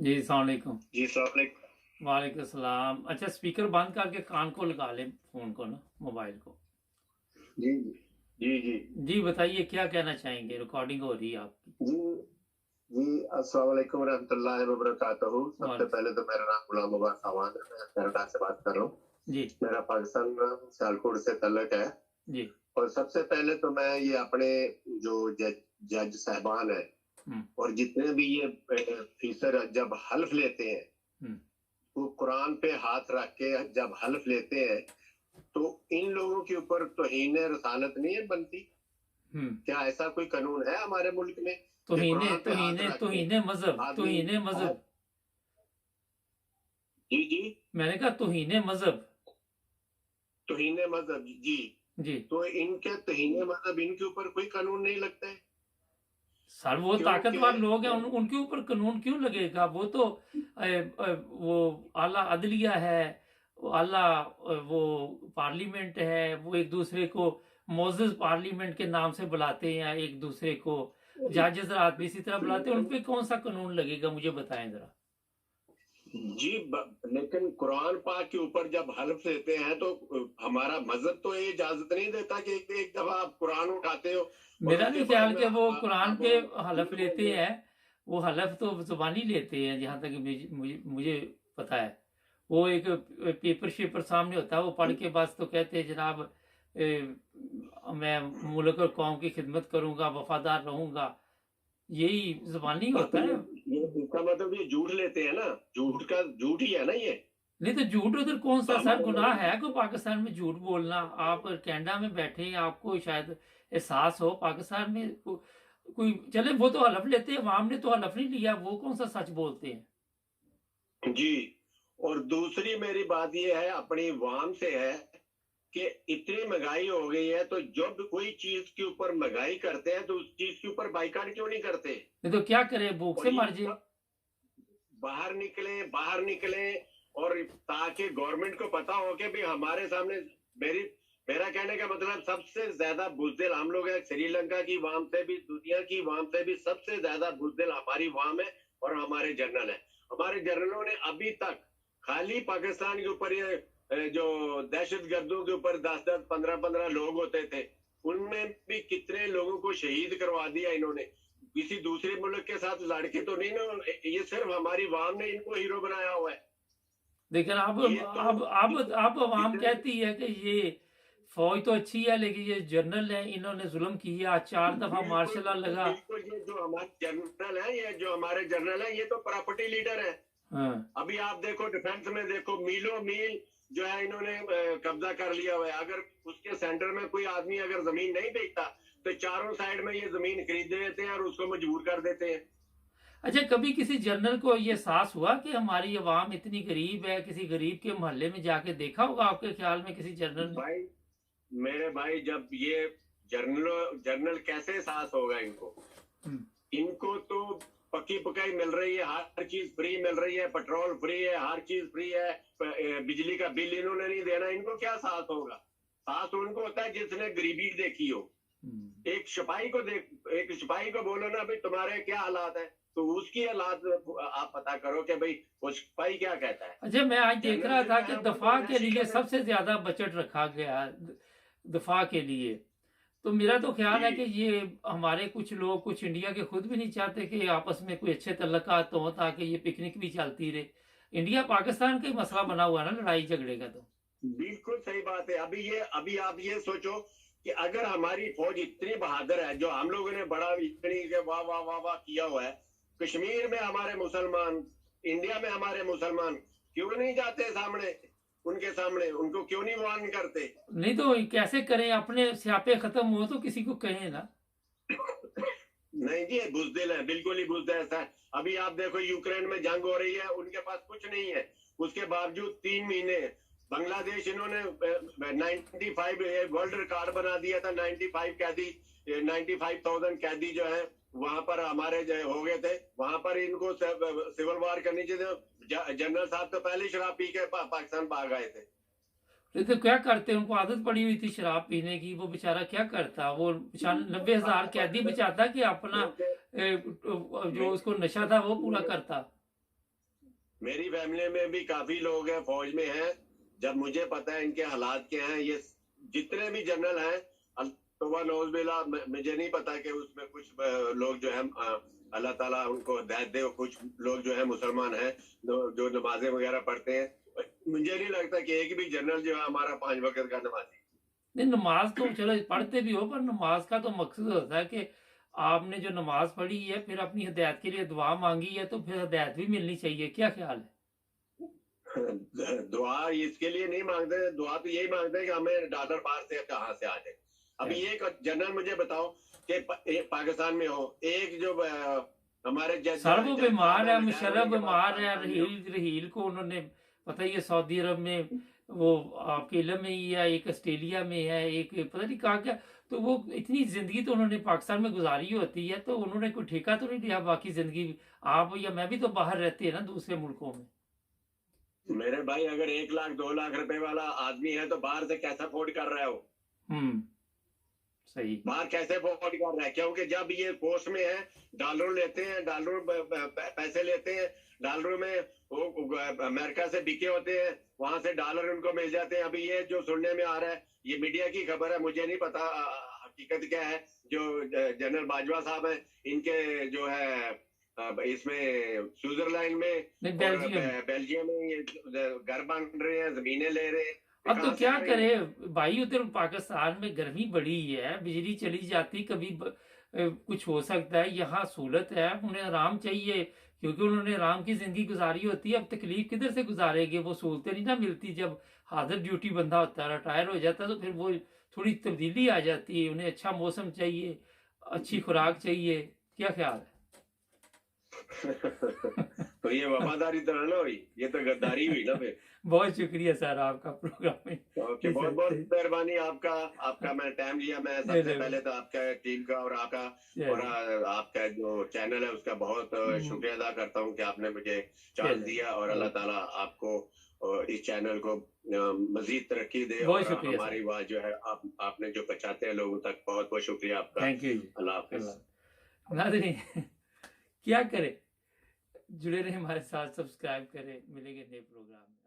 जी अस्सलाम वालेकुम। जी सलाम। वालेकुम सलाम। अच्छा, स्पीकर बंद करके कान को लगा ले, फ़ोन को ना, मोबाइल को। जी जी जी जी बताइए, क्या कहना चाहेंगे? रिकॉर्डिंग हो रही है आपकी। जी जी। अस्सलाम वालेकुम रहमतुल्लाहि व बरकातहू। सबसे वालेकुम। पहले तो मेरा नाम गुलाम मुबारक अवान है, मैं कनाडा से बात कर रहा हूँ। जी। मेरा पाकिस्तान में सियालकोट से तल्लक है। जी। और सबसे पहले तो मैं ये अपने जो जज साहबान है हुँ। और जितने भी ये फीसर जब हल्फ लेते हैं, हुँ। वो कुरान पे हाथ रख के जब हल्फ लेते हैं, तो इन लोगों के ऊपर तौहीन रसालत नहीं है बनती? हुँ। क्या ऐसा कोई कानून है हमारे मुल्क में कि तौहीने कुरान पे हाथ तौहीने रख के तौहीने मज़हब, आदमी तौहीने है? मज़हब। जी जी। मैंने कहा तौहीने मज़हब। तौहीन मजहब जी। जी। तो इनके तौहीन मजहब इनके ऊपर कोई कानून नहीं लगता है? सर वो क्योंकि ताकतवर लोग हैं, उनके ऊपर कानून क्यों लगेगा? वो तो वो आला अदलिया है, वो आला वो पार्लियामेंट है, वो एक दूसरे को मोअज़्ज़ज़ पार्लियामेंट के नाम से बुलाते हैं, एक दूसरे को जज हज़रात भी इसी तरह बुलाते हैं। उन पे कौन सा कानून लगेगा, मुझे बताएं जरा। जी लेकिन कुरान पाक के ऊपर जब हल्फ लेते हैं तो हमारा मजहब तो ये इजाजत नहीं देता कि एक दफा आप कुरान उठाते हो और मेरा उसके नहीं बाद ख्याल में कि वो कुरान आप पे हलफ झूठ बोल लेते रहे हो। हैं। वो हलफ तो जुबानी लेते हैं, जहां तक मुझे पता है। वो एक पेपर शेपर सामने होता है, वो पढ़ के बस तो कहते हैं जनाब, मैं मुल्क और कौम की खिदमत करूंगा, वफादार रहूंगा। यही जुबानी हाँ, तो होता है। ये इसका मतलब ये झूठ लेते हैं ना, झूठ का झूठ ही है ना ये। नहीं तो झूठ उधर कौन सा सर हमारे गुनाह मुल्क है को पाकिस्तान में झूठ बोलना? आप कनाडा में बैठे हैं, आपको शायद एहसास हो। पाकिस्तान में कोई चले, वो तो हलफ लेते हैं, अवाम ने तो हलफ नहीं लिया, वो कौन सा सच बोलते हैं? जी। और दूसरी मेरी बात ये है अपनी वाम से है कि इतनी महंगाई हो गई है, तो जब कोई चीज के ऊपर महंगाई करते हैं तो उस चीज के ऊपर बाइकाट क्यों नहीं करते? नहीं तो क्या करे, भूख और से ये मर जाए। सब बाहर निकले और ताकि गवर्नमेंट को पता हो कि भी हमारे सामने मेरी मेरा कहने का मतलब सबसे ज्यादा बुजदिल हम लोग हैं। श्रीलंका की वाम से भी, दुनिया की वाम से भी सबसे ज्यादा बुजदिल हमारी वाम है और हमारे जनरल है। हमारे जनरलों ने अभी तक खाली पाकिस्तान के ऊपर ये जो दहशत गर्दों के ऊपर 10-10 15-15 लोग होते थे, उनमें भी कितने लोगों को शहीद करवा दिया इन्होंने। किसी दूसरे मुल्क के साथ लड़के तो नहीं ना, ये सिर्फ हमारी वाम ने इनको हीरो बनाया हुआ है। लेकिन अब ये तो अब अब अब अवाम जितने कहती है कि ये फौज तो अच्छी है, लेकिन ये जनरल है, इन्होंने जुल्म किया, 4 दफा बिल्कुल मार्शल लॉ लगा। बिल्कुल, ये जो हमारे जनरल है, ये जो हमारे जनरल है, ये तो प्रॉपर्टी लीडर है। हाँ। अभी आप देखो डिफेंस में देखो, मीलों मील जो है इन्होंने कब्जा कर लिया हुआ है। अगर उसके सेंटर में कोई आदमी अगर जमीन नहीं बेचता तो चारों साइड में ये जमीन खरीद देते हैं और उसको मजबूर कर देते हैं। अच्छा, कभी किसी जनरल को ये एहसास हुआ कि हमारी अवाम इतनी गरीब है? किसी गरीब के मोहल्ले में जाके देखा होगा आपके ख्याल में किसी जनरल ने? भाई, मेरे भाई, जब ये जर्नल जर्नल कैसे साहस होगा इनको? हम्म। इनको तो पक्की पकाई मिल रही है, हर चीज फ्री मिल रही है, पेट्रोल फ्री है, हर चीज फ्री है। बिजली का बिल इन्होंने नहीं देना, इनको क्या साहस होगा? साहस उनको होता है जिसने गरीबी देखी हो। हम्म। एक सिपाही को बोलो ना भाई तुम्हारे क्या हालात है, तो उसकी हालात आप पता करो कि भाई वो सिपाही क्या कहता है। अच्छा, मैं आज देख जनरल रहा जो था कि है वो तो दफा के ऐसे ही लिए कर। सबसे ज्यादा बजट रखा गया, दफा के लिए। तो मेरा तो ख्याल है कि जी ये हमारे कुछ लोग, कुछ इंडिया के खुद भी नहीं चाहते कि आपस में कोई अच्छे तल्लुकात हो, ताकि ये पिकनिक भी चलती रहे। इंडिया पाकिस्तान का ही मसला बना हुआ है ना, लड़ाई झगड़े का तो। बिल्कुल सही बात है। अभी आप ये सोचो कि अगर हमारी फौज इतनी बहादुर है, जो हम लोगों ने बड़ा इतनी वाह वाह वाह वाह किया हुआ है, कश्मीर में हमारे मुसलमान, इंडिया में हमारे मुसलमान क्यों नहीं जाते सामने? उनके सामने उनको क्यों नहीं वार्न करते? नहीं तो कैसे करें? अपने स्यापे खत्म हो तो किसी को कहें ना। नहीं जी, बुजदिल है, बिल्कुल ही बुजदिल है। अभी आप देखो यूक्रेन में जंग हो रही है, उनके पास कुछ नहीं है, उसके बावजूद 3 महीने बांग्लादेश इन्होंने 95 वर्ल्ड रिकॉर्ड बना दिया था। 95 कैदी, 95,000 कैदी जो है वहां पर हमारे जो हो गए थे। वहां पर इनको सिविल वार करनी चाहिए। जनरल साहब तो पहले ही शराब पी के पाकिस्तान भाग आए थे। नहीं तो क्या करते? उनको आदत पड़ी हुई थी शराब पीने की, वो बेचारा क्या करता? वो 90,000 कैदी बचाता कि अपना क्योंकि जो उसको नशा था वो पूरा करता? मेरी फैमिली में भी काफी लोग हैं फौज में हैं। जब मुझे पता है इनके हालात क्या हैं, ये जितने भी जनरल हैं, तौबा नौज बिल्ला, मुझे नहीं पता कि उसमें कुछ लोग जो है अल्लाह ताला उनको हिदायत दे, और कुछ लोग जो है मुसलमान हैं जो नमाजें वगैरह पढ़ते हैं। मुझे नहीं लगता कि एक भी जनरल जो है हमारा 5 वक्त का नमाजी। नहीं, नमाज तो चलो पढ़ते भी हो, पर नमाज का तो मकसद होता है कि आपने जो नमाज पढ़ी है फिर अपनी हिदायत के लिए दुआ मांगी है, तो फिर हिदायत भी मिलनी चाहिए। क्या ख्याल है? दुआ इसके लिए नहीं मांगते, दुआ तो यही मांगते हैं कि हमें डॉलर बाहर से कहाँ से आ जाए। अभी एक जनरल मुझे बताओ कि पाकिस्तान में हो, एक जो हमारे सर वो बीमार है, मुशर्रफ होने के बाद बीमार है, पाकिस्तान में हो, रहील को उन्होंने, पता ही है सऊदी अरब में, वो आपके इलम में ही है, एक ऑस्ट्रेलिया में है, एक पता नहीं कहा क्या। तो वो इतनी जिंदगी तो उन्होंने पाकिस्तान में गुजारी होती है, तो उन्होंने कोई ठेका तो नहीं लिया बाकी जिंदगी। आप या मैं भी तो बाहर रहते हैं ना दूसरे मुल्कों में। मेरे भाई अगर 1 लाख 2 लाख रुपए वाला आदमी है तो बाहर से कैसे अफोर्ड कर रहा है वो? सही। बाहर कैसे अफोर्ड कर रहा है? क्योंकि जब ये पोस्ट में है, डॉलर लेते हैं, डॉलर पैसे लेते हैं, डॉलरों में वो अमेरिका से बिके होते हैं, वहां से डॉलर उनको मिल जाते हैं। अभी ये जो सुनने में आ रहा है, ये मीडिया की खबर है, मुझे नहीं पता हकीकत क्या है। जो जनरल बाजवा साहब हैं, इनके जो है इसमें स्विट्जरलैंड में नहीं, और बेल्जियम में ये घर बन रहे हैं, जमीनें ले रहे हैं। अब तो कहाँ से क्या करेंगे? करे भाई, उधर पाकिस्तान में गर्मी बड़ी है, बिजली चली जाती कभी कुछ हो सकता है। यहाँ सहूलत है, उन्हें आराम चाहिए, क्योंकि उन्होंने आराम की जिंदगी गुजारी होती है। अब तकलीफ किधर से गुजारेंगे? वो सहूलतें नहीं ना मिलती। जब हाजिर ड्यूटी बंदा होता है, रिटायर हो जाता है, तो फिर वो थोड़ी तब्दीली आ जाती है। उन्हें अच्छा मौसम चाहिए, अच्छी खुराक चाहिए। क्या ख्याल है? तो ये वफादारी तो ना हुई, ये तो गद्दारी हुई ना फिर। बहुत शुक्रिया सर आपका प्रोग्राम में। ओके, बहुत बहुत मेहरबानी आपका। आपका मैं टाइम लिया। मैं सबसे पहले तो आपका टीम का और आपका जो चैनल है उसका बहुत शुक्रिया अदा करता हूँ कि आपने मुझे चांस दिया, और अल्लाह ताला आपको इस चैनल को मजीद तरक्की दे, और हमारी आवाज जो है आपने जो पहुंचाते हैं लोगों तक, बहुत बहुत शुक्रिया आपका। Thank you. अल्लाह हाफिज। नाज़रीन, क्या करें, जुड़े रहे हमारे साथ, सब्सक्राइब करें। मिलेंगे नए प्रोग्राम में।